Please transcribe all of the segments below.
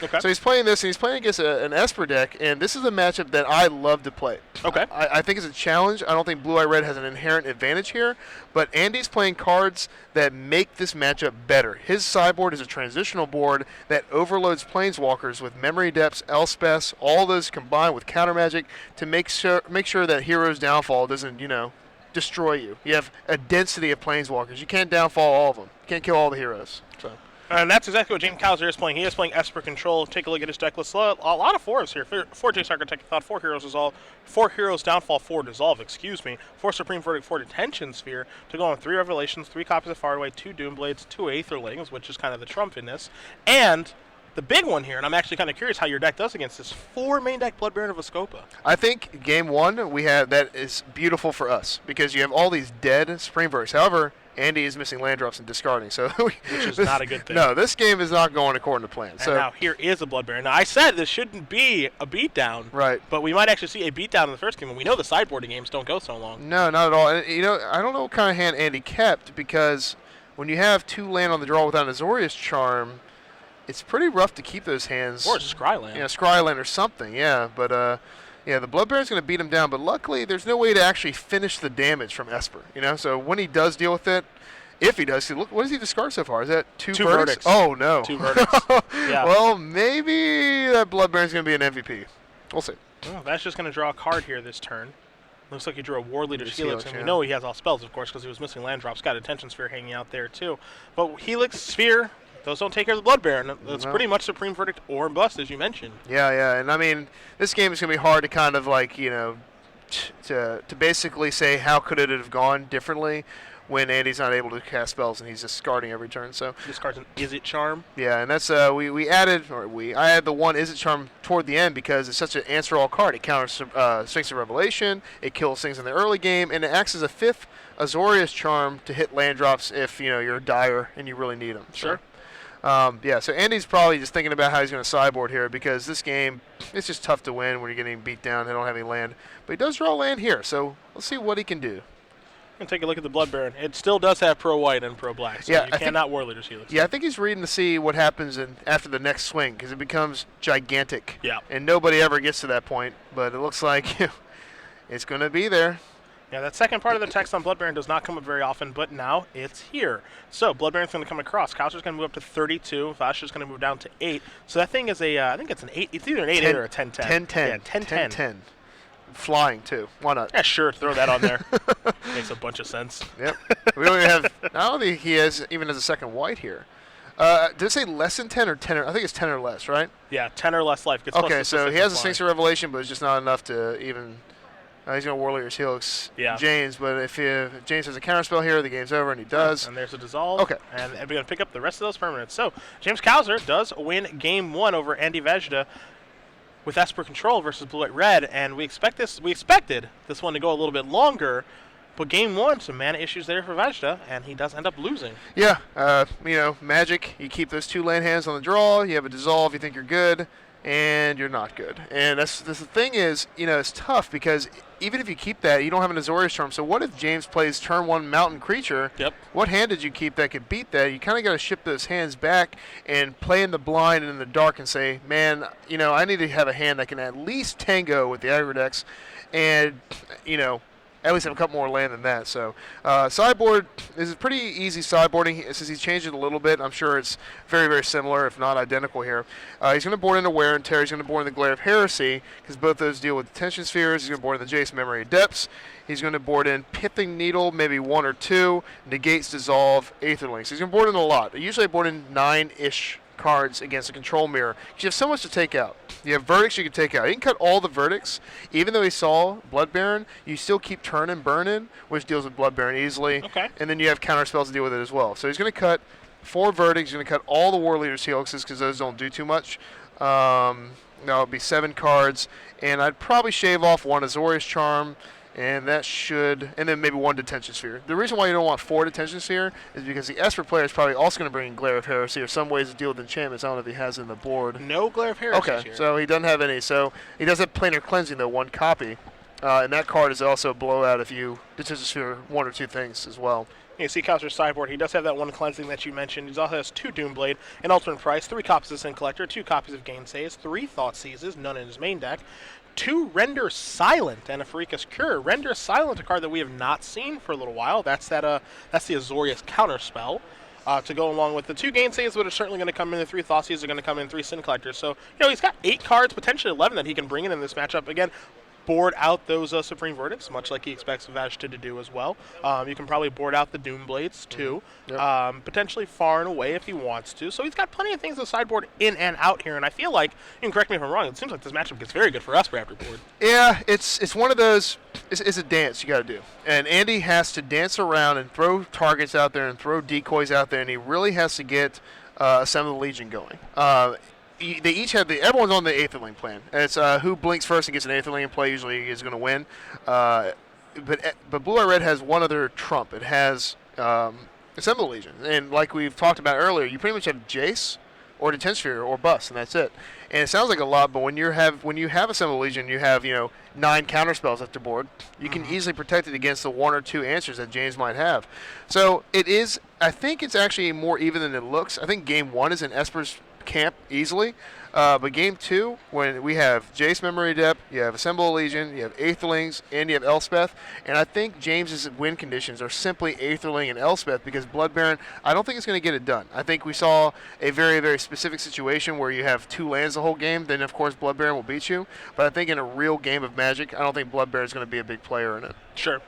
Okay. So he's playing this, and he's playing against an Esper deck, and this is a matchup that I love to play. Okay. I think it's a challenge. I don't think Blue Eye Red has an inherent advantage here, but Andy's playing cards that make this matchup better. His sideboard is a transitional board that overloads Planeswalkers with Memory Depths, Elspeths, all those combined with Counter Magic to make sure that Hero's Downfall doesn't, destroy you. You have a density of Planeswalkers. You can't downfall all of them. You can't kill all the heroes. So. And that's exactly what James Cowser is playing. He is playing Esper Control. Take a look at his deck list. A lot of fours here. 4 Jace Architect Thought, 4 Heroes Dissolve, 4 Heroes Downfall, 4 Dissolve, 4 Supreme Verdict, 4 Detention Sphere, to go on 3 Revelations, 3 copies of Faraway, 2 Doomblades, 2 Aetherlings, which is kind of the trump in this. And the big one here, and I'm actually kind of curious how your deck does against this, 4 main deck Blood Baron of Vizkopa. I think game 1 we have that is beautiful for us because you have all these dead Supreme Verdicts. However, Andy is missing land drops and discarding, so which is not a good thing. No, this game is not going according to plan. And so now here is a Blood Baron. Now I said this shouldn't be a beatdown, right? But we might actually see a beatdown in the first game, and we know the sideboarding games don't go so long. No, not at all. And, I don't know what kind of hand Andy kept because when you have 2 land on the draw without an Azorius Charm, it's pretty rough to keep those hands. Or Scryland. Yeah, Scryland or something. Yeah, but the Blood Baron's going to beat him down. But luckily, there's no way to actually finish the damage from Esper. So when he does deal with it. If he does, look, what does he discard so far? Is that 2 verdicts? Oh, no. 2 verdicts. Yeah. Well, maybe that Blood Baron's going to be an MVP. We'll see. Well, that's just going to draw a card here this turn. Looks like he drew a War Leader's Helix, and we yeah. know he has all spells, of course, because he was missing land drops. Got a Attention Sphere hanging out there, too. But Helix, Sphere, those don't take care of the Blood Baron. That's pretty much Supreme Verdict or Bust, as you mentioned. Yeah, and I mean, this game is going to be hard to kind of like, to basically say how could it have gone differently when Andy's not able to cast spells and he's just discarding every turn. So discards an Is It Charm. Yeah, and that's I added the one Is It Charm toward the end because it's such an answer all card. It counters Sphinx of Revelation, it kills things in the early game, and it acts as a 5th Azorius Charm to hit land drops if you're a dire and you really need them. Sure. So Andy's probably just thinking about how he's going to sideboard here because this game, it's just tough to win when you're getting beat down. They don't have any land. But he does draw land here, so let's see what he can do. And take a look at the Blood Baron. It still does have pro-white and pro-black, so you cannot War Leader's Helix. Yeah, I think he's reading to see what happens after the next swing because it becomes gigantic. Yeah. And nobody ever gets to that point, but it looks like it's going to be there. Yeah, that second part of the text on Blood Baron does not come up very often, but now it's here. So Blood Baron's going to come across. Cowser's going to move up to 32. Vajda's going to move down to 8. So that thing is I think it's an 8. It's either an 8-8 or a 10-10. 10-10. Yeah, 10-10. Flying, too. Why not? Yeah, sure. Throw that on there. Makes a bunch of sense. Yep. We only have, I don't think he even has a second white here. Did it say less than 10 or 10? I think it's 10 or less, right? Yeah, 10 or less life. Okay, so he has a Sphinx of Revelation, but it's just not enough to even... he's going to War Leader's Helix James, but if James has a counterspell here, the game's over, and he does. And there's a Dissolve. Okay. And we're going to pick up the rest of those permanents. So James Cowser does win Game 1 over Andy Vajda with Esper Control versus Blue-White Red, and we expected this one to go a little bit longer, but Game 1, some mana issues there for Vajda, and he does end up losing. Yeah, Magic, you keep those 2 land hands on the draw, you have a Dissolve, you think you're good, and you're not good. And that's the thing is, it's tough because even if you keep that, you don't have an Azorius Charm. So what if James plays turn 1 Mountain Creature? Yep. What hand did you keep that could beat that? You kind of got to ship those hands back and play in the blind and in the dark and say, man, I need to have a hand that can at least tango with the aggro decks and, at least have a couple more land than that. So sideboard is pretty easy sideboarding. Since he's changed it a little bit, I'm sure it's very, very similar, if not identical here. He's going to board into Wear and Tear. He's going to board in the Glare of Heresy because both those deal with Detention Spheres. He's going to board in the Jace Memory Depths. He's going to board in Pithing Needle, maybe 1 or 2, Negates Dissolve, Aetherlings. He's going to board in a lot. Usually I board in 9-ish cards against a control mirror because you have so much to take out. You have verdicts you can take out. You can cut all the verdicts. Even though he saw Blood Baron, you still keep Turn and Burn in, which deals with Blood Baron easily. Okay. And then you have counter spells to deal with it as well. So he's going to cut 4 verdicts. He's going to cut all the War Leader's Helixes because those don't do too much. It'll be 7 cards. And I'd probably shave off 1 Azorius Charm. And then maybe 1 Detention Sphere. The reason why you don't want 4 Detention Sphere is because the Esper player is probably also going to bring in Glare of Heresy or some ways to deal with enchantments. I don't know if he has in the board. No Glare of Heresy. Okay, here. so he doesn't have any. So he does have Planar Cleansing, though, 1 copy. And that card is also a blowout if you Detention Sphere 1 or 2 things as well. You see Kowser's sideboard. He does have that one cleansing that you mentioned. He also has 2 Doomblade, an alternate price, 3 copies of Sin Collector, 2 copies of Gainsays, 3 Thought Seizes, none in his main deck, 2 Render Silent, and a Pharika's Cure. Render Silent, a card that we have not seen for a little while. That's the Azorius counterspell. To go along with the 2 Gainsays, which are certainly going to come in, the 3 Thoughtseize are going to come in, 3 Sin Collectors. So, he's got 8 cards, potentially 11 that he can bring in this matchup. Again, board out those Supreme Verdicts, much like he expects Vajda to do as well. You can probably board out the Doomblades, too. Yep. Potentially far and away if he wants to. So he's got plenty of things to sideboard in and out here, and I feel like, you can correct me if I'm wrong, it seems like this matchup gets very good for us after board. Yeah, it's one of those, it's a dance you got to do. And Andy has to dance around and throw targets out there and throw decoys out there, and he really has to get Assemble the Legion going. They each have everyone's on the Aetherling plan. And it's who blinks first and gets an Aetherling in play usually is going to win. But Blue Eye Red has one other trump. It has Assemble the Legion, and like we've talked about earlier, you pretty much have Jace or Detention Sphere or Bust, and that's it. And it sounds like a lot, but when you have Assemble the Legion, you have 9 counterspells at the board. You can easily protect it against the 1 or 2 answers that James might have. So it is. I think it's actually more even than it looks. I think game 1 is in Esper's camp easily, but game 2, when we have Jace Memory Depth, you have Assemble the Legion, you have Aetherlings, and you have Elspeth, and I think James's win conditions are simply Aetherling and Elspeth, because Blood Baron, I don't think it's going to get it done. I think we saw a very, very specific situation where you have 2 lands the whole game, then of course Blood Baron will beat you, but I think in a real game of Magic, I don't think Blood Baron is going to be a big player in it. Sure.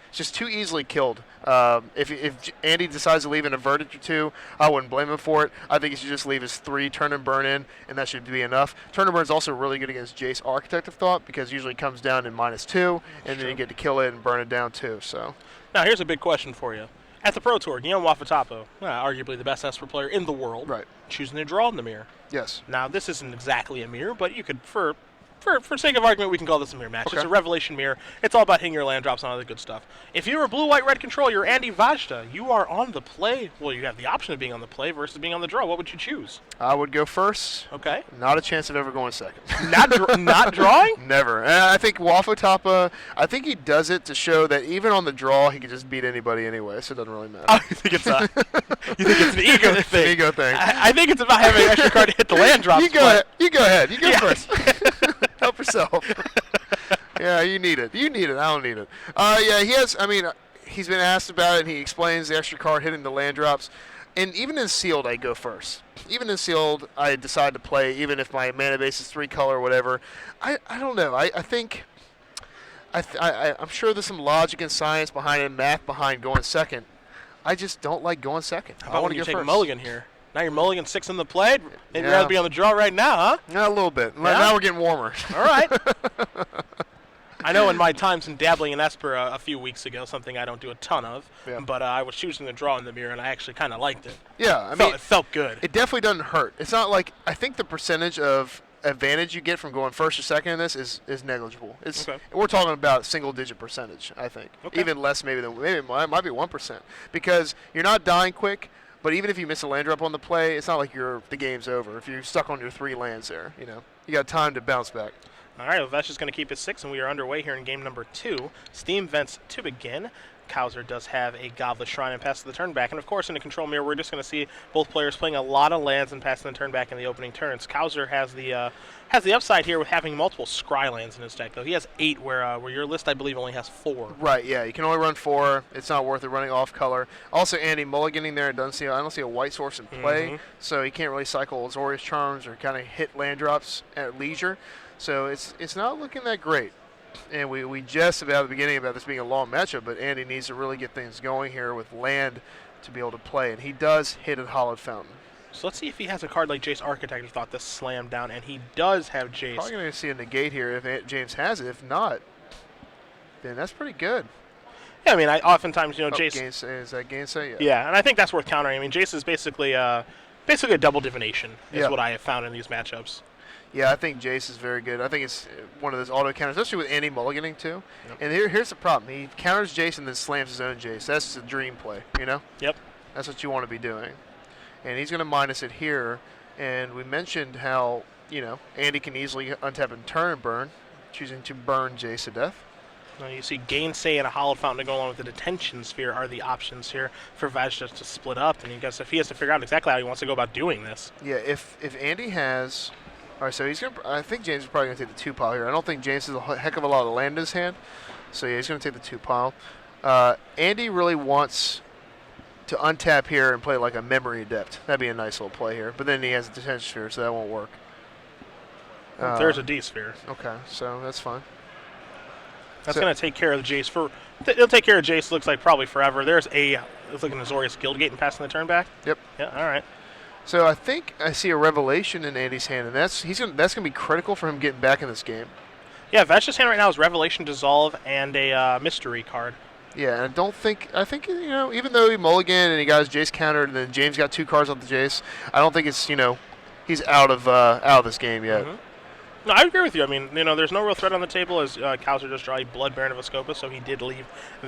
It's just too easily killed. If Andy decides to leave in a verdict or 2, I wouldn't blame him for it. I think he should just leave his 3 Turn and Burn in, and that should be enough. Turn and Burn is also really good against Jace Architect of Thought, because it usually comes down in -2, and then you get to kill it and burn it down too. So now here's a big question for you. At the Pro Tour, Guillaume Wafatapo, arguably the best Esper player in the world, right, choosing to draw in the mirror. Yes. Now this isn't exactly a mirror, but you could, for sake of argument, we can call this a mirror match. Okay. It's a Revelation mirror. It's all about hitting your land drops and all the good stuff. If you were blue-white-red control, you're Andy Vajda. You are on the play. Well, you have the option of being on the play versus being on the draw. What would you choose? I would go first. Okay. Not a chance of ever going second. Not drawing? Never. And I think Wafo I think he does it to show that even on the draw, he can just beat anybody anyway, so it doesn't really matter. Oh, you think it's an ego thing? It's an ego thing. I think it's about having an extra card to hit the land drops. You go ahead. You go first. Help yourself. Yeah, you need it. You need it. I don't need it. Yeah, he has. I mean, he's been asked about it, and he explains the extra card hitting the land drops. And even in Sealed, I go first. Even in Sealed, I decide to play, even if my mana base is 3 color or whatever. I don't know. I think. I'm sure there's some logic and science behind it, and math behind going second. I just don't like going second. How about when you take a mulligan here? Now you're mulligan 6 in the play. Maybe you'd rather be on the draw right now, huh? Yeah, a little bit. Yeah? Now we're getting warmer. All right. I know in my times in dabbling in Esper a few weeks ago, something I don't do a ton of, but I was choosing the draw in the mirror, and I actually kind of liked it. Yeah, I mean, it felt good. It definitely doesn't hurt. It's not like, I think the percentage of advantage you get from going first or second in this is negligible. We're talking about single-digit percentage, I think. Okay. Even less maybe it might be 1%, because you're not dying quick. But even if you miss a land drop on the play, it's not like the game's over. If you're stuck on your 3 lands there, you got time to bounce back. All right, well, that's just going to keep it 6, and we are underway here in game number 2. Steam vents to begin. Kowser does have a Goblet Shrine and passes the turn back. And, of course, in a control mirror, we're just going to see both players playing a lot of lands and passing the turn back in the opening turns. Kowser has the upside here with having multiple Scry lands in his deck, though. He has 8, where your list, I believe, only has 4. Right, yeah. You can only run 4. It's not worth it running off color. Also, Andy mulliganing there, I don't see a white source in play, so he can't really cycle Azorius Charms or kind of hit land drops at leisure. So it's not looking that great. And we just about the beginning about this being a long matchup, but Andy needs to really get things going here with land to be able to play. And he does hit a Hollowed Fountain. So let's see if he has a card like Jace Architect who thought this slammed down, and he does have Jace. Probably going to see a negate here if James has it. If not, then that's pretty good. Yeah, I mean, oftentimes, Jace... Is that Gainsay? Yeah. Yeah, and I think that's worth countering. I mean, Jace is basically a double divination is what I have found in these matchups. Yeah, I think Jace is very good. I think it's one of those auto counters, especially with Andy mulliganing too. Yep. And here's the problem. He counters Jace and then slams his own Jace. That's just a dream play, Yep. That's what you want to be doing. And he's going to minus it here. And we mentioned how, Andy can easily untap and turn and burn, choosing to burn Jace to death. You see Gainsay and a Hollowed Fountain to go along with the Detention Sphere are the options here for Vajda to split up. And I guess if he has to figure out exactly how he wants to go about doing this. Yeah, if Andy has... All right, so he's going to... I think James is probably going to take the 2-pile here. I don't think James has a heck of a lot of land in his hand. So, yeah, he's going to take the 2-pile. Andy really wants to untap here and play like a Memory Adept. That'd be a nice little play here. But then he has a Detention Sphere, so that won't work. There's a D-Sphere. Okay, so that's fine. That's going to take care of the Jace for. It'll take care of Jace. Looks like probably forever. There's a. It's like an Azorius Guildgate and passing the turn back. Yep. Yeah. All right. So I think I see a Revelation in Andy's hand, and that's gonna be critical for him getting back in this game. Yeah, Vajda's hand right now is Revelation, Dissolve, and a Mystery card. Yeah, and I think even though he mulliganed and he got his Jace countered, and then James got 2 cards off the Jace, I don't think it's he's out of this game yet. Mm-hmm. No, I agree with you. I mean, there's no real threat on the table as Kowser just draw a Blood Baron of Ascopa, so he did leave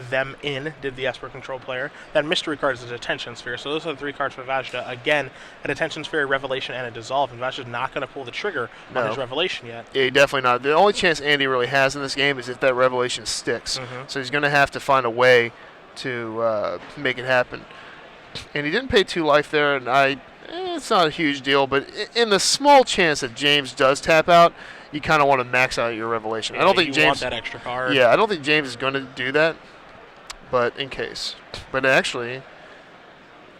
them in, did the Esper Control player. That Mystery card is a Detention Sphere, so those are the 3 cards for Vajda. Again, a Detention Sphere, a Revelation, and a Dissolve, and Vajda's not going to pull the trigger on his Revelation yet. Yeah, definitely not. The only chance Andy really has in this game is if that Revelation sticks. Mm-hmm. So he's going to have to find a way to make it happen. And he didn't pay 2 life there, and it's not a huge deal, but in the small chance that James does tap out, you kind of want to max out your Revelation. Yeah, I don't think you James want that extra card. Yeah, I don't think James is going to do that, but in case. But actually,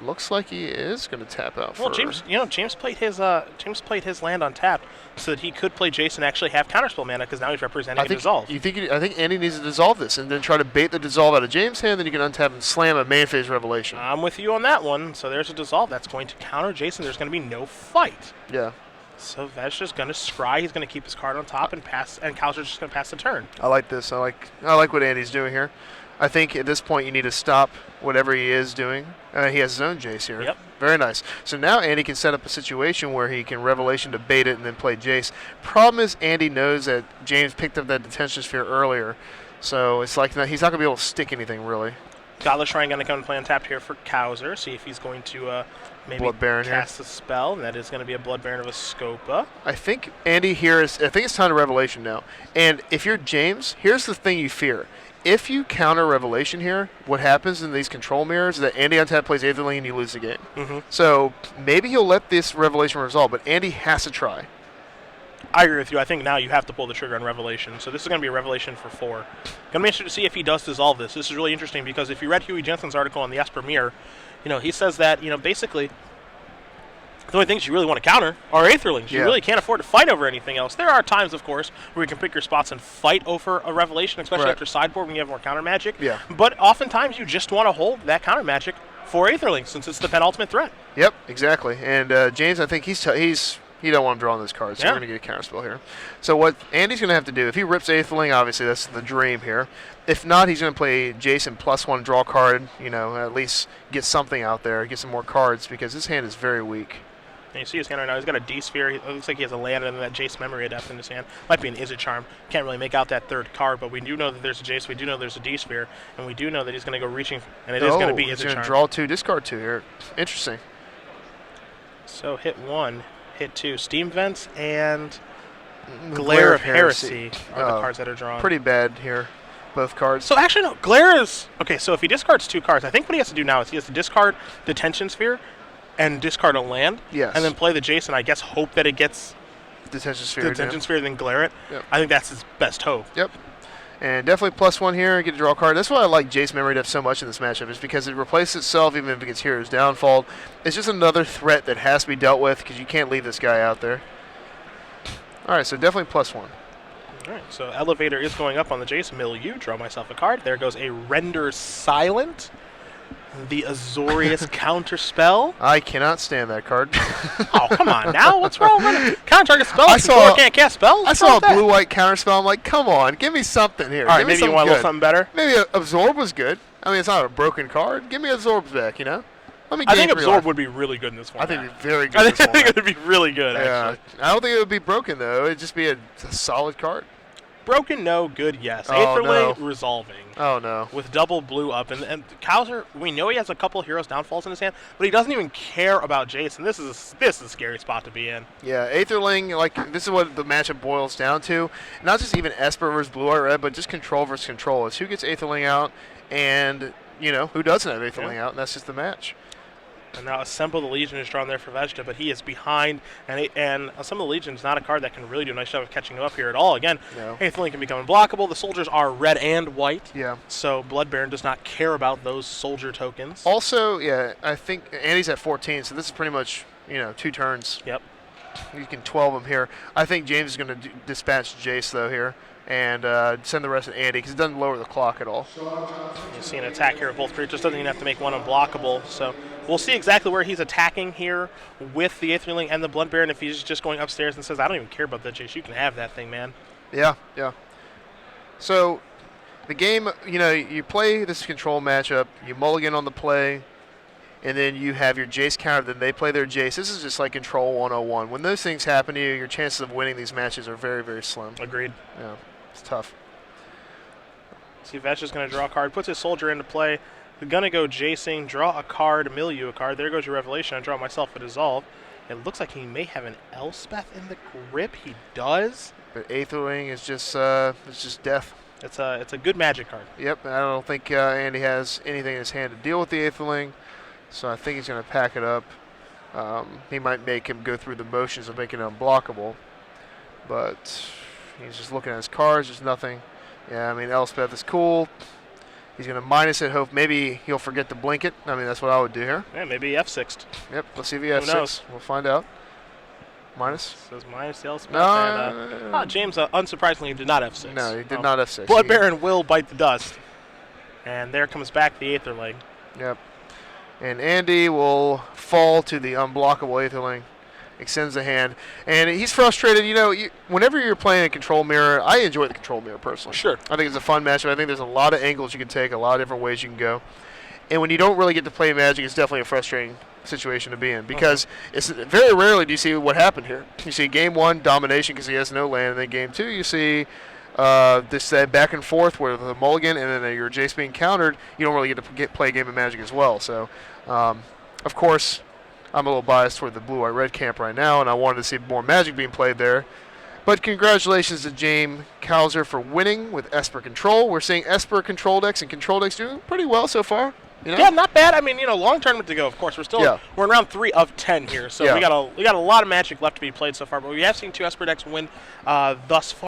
looks like he is going to tap out. Well, James played his land on tap so that he could play Jason and actually have counterspell mana because now he's representing a Dissolve. I think Andy needs to dissolve this and then try to bait the Dissolve out of James' hand. Then you can untap and slam a main phase Revelation. I'm with you on that one. So there's a Dissolve that's going to counter Jason. There's going to be no fight. Yeah. So Vajda's going to scry. He's going to keep his card on top and pass, and Kowser's just going to pass the turn. I like this. I like what Andy's doing here. I think at this point you need to stop whatever he is doing. He has his own Jace here. Yep. Very nice. So now Andy can set up a situation where he can Revelation to bait it and then play Jace. Problem is Andy knows that James picked up that Detention Sphere earlier. So it's like he's not going to be able to stick anything really. Godless Shrine going to come and play untapped here for Kowser. See if he's going to maybe Blood Baron cast a spell. And that is going to be a Blood Baron of Ascopa. I think Andy here I think it's time to Revelation now. And if you're James, here's the thing you fear. If you counter Revelation here, what happens in these control mirrors is that Andy on tap plays Aetherling and you lose the game. Mm-hmm. So maybe he'll let this Revelation resolve, but Andy has to try. I agree with you. I think now you have to pull the trigger on Revelation. So this is going to be a Revelation for 4. Going to be interested to see if he does dissolve this. This is really interesting because if you read Huey Jensen's article on the Esper Mirror, he says that, basically the only things you really want to counter are Aetherlings. You really can't afford to fight over anything else. There are times, of course, where you can pick your spots and fight over a Revelation, especially after sideboard when you have more counter magic. Yeah. But oftentimes you just want to hold that counter magic for Aetherlings since it's the penultimate threat. Yep, exactly. And James, I think he don't want him drawing those cards, so we're going to get a counterspell here. So what Andy's going to have to do, if he rips Aetherling, obviously that's the dream here. If not, he's going to play Jason +1 draw card, at least get something out there, get some more cards, because his hand is very weak. And you see his hand right now. He's got a D-Sphere. It looks like he has a land and then that Jace Memory Adept in his hand. Might be an Izzet Charm. Can't really make out that third card, but we do know that there's a Jace. We do know there's a D-Sphere. And we do know that he's going to go reaching, and it is going to be Izzet Charm. He's going to draw 2, discard 2 here. Interesting. So hit 1, hit 2. Steam Vents and Glare of Heresy are the cards that are drawn. Pretty bad here, both cards. So actually, no. Glare is... Okay, so if he discards 2 cards, I think what he has to do now is he has to discard Detention Sphere and discard a land, and then play the Jace, and I guess hope that it gets Detention Sphere, then glare it. Yep. I think that's his best hope. Yep. And definitely +1 here, get to draw a card. That's why I like Jace Memory Depth so much in this matchup, is because it replaces itself even if it gets Hero's Downfall. It's just another threat that has to be dealt with because you can't leave this guy out there. All right, so definitely +1. All right, so Elevator is going up on the Jace. Milieu, draw myself a card. There goes a Render Silent. The Azorius Counterspell. I cannot stand that card. Oh, come on now. What's wrong with it? Counter-target spell? Can't cast spells? I saw a blue-white counterspell. I'm like, come on, give me something here. All right, maybe you want a little something better? Maybe Absorb was good. I mean, it's not a broken card. Give me Absorbs back, I think Absorb would be really good in this one. I think it would be very good in this one. I think it would be really good, actually. I don't think it would be broken, though. It would just be a solid card. Broken, no. Good, yes. Oh, Aetherling, no. resolving. Oh, no. With double blue up. And Kaiser, we know he has a couple of heroes downfalls in his hand, but he doesn't even care about Jason. This is a scary spot to be in. Yeah, Aetherling, like, this is what the matchup boils down to. Not just even Esper versus Blue Eye Red, but just control versus control. It's who gets Aetherling out and, who doesn't have Aetherling out, and that's just the match. And now Assemble the Legion is drawn there for Vajda, but he is behind, and Assemble the Legion is not a card that can really do a nice job of catching him up here at all. Again, No. Aetherling can become unblockable. The soldiers are red and white, Yeah. so Blood Baron does not care about those soldier tokens. Also, yeah, I think Andy's at 14, so this is pretty much, 2 turns. Yep. You can 12 them here. I think James is going to dispatch Jace, though, here, and send the rest to Andy, because it doesn't lower the clock at all. You see an attack here of both creatures. Doesn't even have to make one unblockable, so we'll see exactly where he's attacking here with the Aetherling and the Blood Baron. If he's just going upstairs and says, I don't even care about that, Jace. You can have that thing, man. Yeah, yeah. So the game, you play this control matchup, you mulligan on the play, and then you have your Jace counter, then they play their Jace. This is just like Control 101. When those things happen to you, your chances of winning these matches are very, very slim. Agreed. Yeah, it's tough. See, Vetch is going to draw a card, puts his soldier into play. We're going to go Jacing, draw a card, mill you a card. There goes your Revelation. I draw myself a Dissolve. It looks like he may have an Elspeth in the grip. He does. But Aetherling is just death. It's a good magic card. Yep, I don't think Andy has anything in his hand to deal with the Aetherling, so I think he's going to pack it up. He might make him go through the motions of making it unblockable, but he's just looking at his cards. There's nothing. Yeah, I mean, Elspeth is cool. He's going to minus it. Hope maybe he'll forget to blink it. I mean, that's what I would do here. Yeah, maybe F6'd. Yep, let's see if he has Who knows? 6. We'll find out. Minus? Says minus the Elspeth. No. And, James, unsurprisingly, did not F6. No, he did not F6. Blood Baron will bite the dust. And there comes back the Aetherling. Yep. And Andy will fall to the unblockable Aetherling. Extends the hand. And he's frustrated. Whenever you're playing a control mirror, I enjoy the control mirror personally. Sure. I think it's a fun matchup. I think there's a lot of angles you can take, a lot of different ways you can go. And when you don't really get to play Magic, it's definitely a frustrating situation to be in, because it's very rarely do you see what happened here. You see game 1 domination because he has no land, and then game 2 you see this back and forth where the mulligan and then your Jace being countered. You don't really get to play a game of Magic as well. So, of course, I'm a little biased toward the Blue Eye Red camp right now, and I wanted to see more Magic being played there. But congratulations to James Kaiser for winning with Esper Control. We're seeing Esper Control decks and Control decks doing pretty well so far. Yeah, not bad. I mean, long tournament to go. Of course, we're in round 3 of 10 here, so we got a lot of Magic left to be played so far. But we have seen 2 Esper decks win thus far.